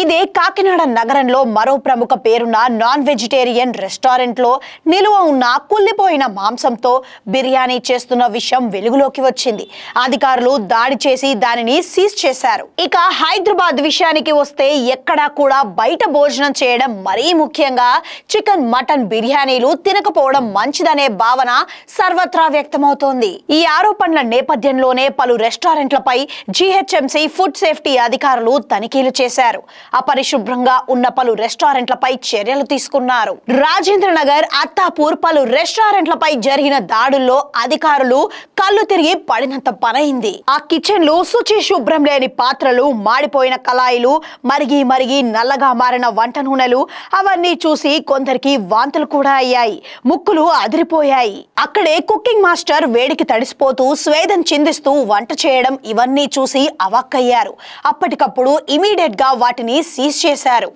ఇదే కాకినాడ నగరంలో మరో ప్రముఖ పేరున్న నాన్ వెజిటేరియన్ రెస్టారెంట్ లో నిలువ ఉన్న కుళ్ళిపోయిన మాంసంతో బిర్యానీ చేస్తున్న విషయం వెలుగులోకి వచ్చింది. అధికారులు దాడి చేసి దానిని సీజ్ చేశారు. ఇక హైదరాబాద్ విషయానికి వస్తే ఎక్కడా కూడా బయట భోజనం చేయడం, మరీ ముఖ్యంగా చికెన్, మటన్ బిర్యానీలు తినకపోవడం మంచిదనే భావన సర్వత్రా వ్యక్తమవుతోంది. ఈ ఆరోపణల నేపథ్యంలోనే పలు రెస్టారెంట్లపై జీహెచ్ఎంసీ ఫుడ్ సేఫ్టీ అధికారులు తనిఖీలు చేశారు. అపరిశుభ్రంగా ఉన్న పలు రెస్టారెంట్లపై చర్యలు తీసుకున్నారు. రాజేంద్ర నగర్, అత్తాపూర్ పలు రెస్టారెంట్లపై జరిగిన దాడుల్లో అధికారులు కళ్ళు తిరిగి పడినంత పనైంది. ఆ కిచెన్లు శుచి శుభ్రం లేని పాత్రలు, మాడిపోయిన కళాయిలు, మరిగి నల్లగా మారిన వంట నూనెలు అవన్నీ చూసి కొందరికి వాంతులు కూడా అయ్యాయి. ముక్కులు అదిరిపోయాయి. అక్కడే కుకింగ్ మాస్టర్ వేడికి తడిసిపోతూ స్వేదం చిందిస్తూ వంట చేయడం ఇవన్నీ చూసి అవాక్కయ్యారు. అప్పటికప్పుడు ఇమీడియట్ గా వాటిని సీజ్ చేశారు.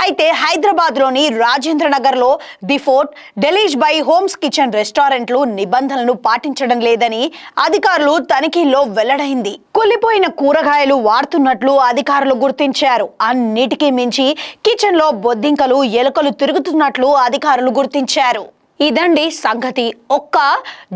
అయితే హైదరాబాద్ లోని రాజేంద్ర నగర్ లో the fort, delish by homes kitchen రెస్టారెంట్లు నిబంధనలను పాటించడం లేదని అధికారులు తనిఖీల్లో వెల్లడైంది. కుళ్ళిపోయిన కూరగాయలు వాడుతున్నట్లు అధికారులు గుర్తించారు. అన్నిటికీ మించి కిచెన్ లో బొద్దింకలు, ఎలుకలు తిరుగుతున్నట్లు అధికారులు గుర్తించారు. ఇదండి సంగతి. ఒక్క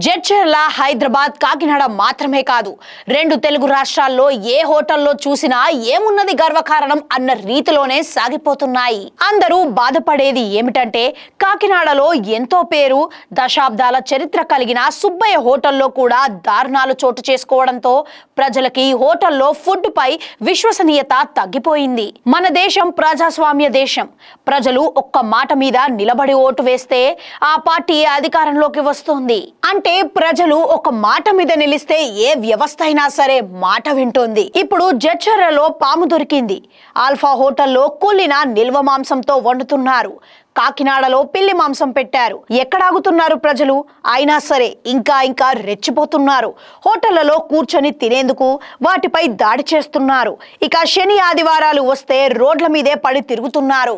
జడ్చర్ల, హైదరాబాద్, కాకినాడ మాత్రమే కాదు, రెండు తెలుగు రాష్ట్రాల్లో ఏ హోటల్లో చూసినా ఏమున్నది గర్వకారణం అన్న రీతిలోనే సాగిపోతున్నాయి. అందరూ బాధపడేది ఏమిటంటే కాకినాడలో ఎంతో పేరు, దశాబ్దాల చరిత్ర కలిగిన సుబ్బయ్య హోటల్లో కూడా దారుణాలు చోటు చేసుకోవడంతో ప్రజలకి హోటల్లో ఫుడ్ పై విశ్వసనీయత తగ్గిపోయింది. మన దేశం ప్రజాస్వామ్య దేశం. ప్రజలు ఒక్క మాట మీద నిలబడి ఓటు వేస్తే ఆ పార్టీ అధికారంలోకి వస్తుంది. అంటే ప్రజలు ఒక మాట మీద నిలిస్తే ఏ వ్యవస్థ అయినా సరే మాట వింటుంది. ఇప్పుడు జడ్చర్లలో పాము దొరికింది. ఆల్ఫా హోటల్లో కూలిన నిల్వ మాంసంతో వండుతున్నారు. కాకినాడలో పిల్లి మాంసం పెట్టారు. ఎక్కడాగుతున్నారు ప్రజలు? అయినా సరే ఇంకా రెచ్చిపోతున్నారు. హోటళ్లలో కూర్చొని తినేందుకు వాటిపై దాడి చేస్తున్నారు. ఇక శని, ఆదివారాలు వస్తే రోడ్ల మీదే పడి తిరుగుతున్నారు.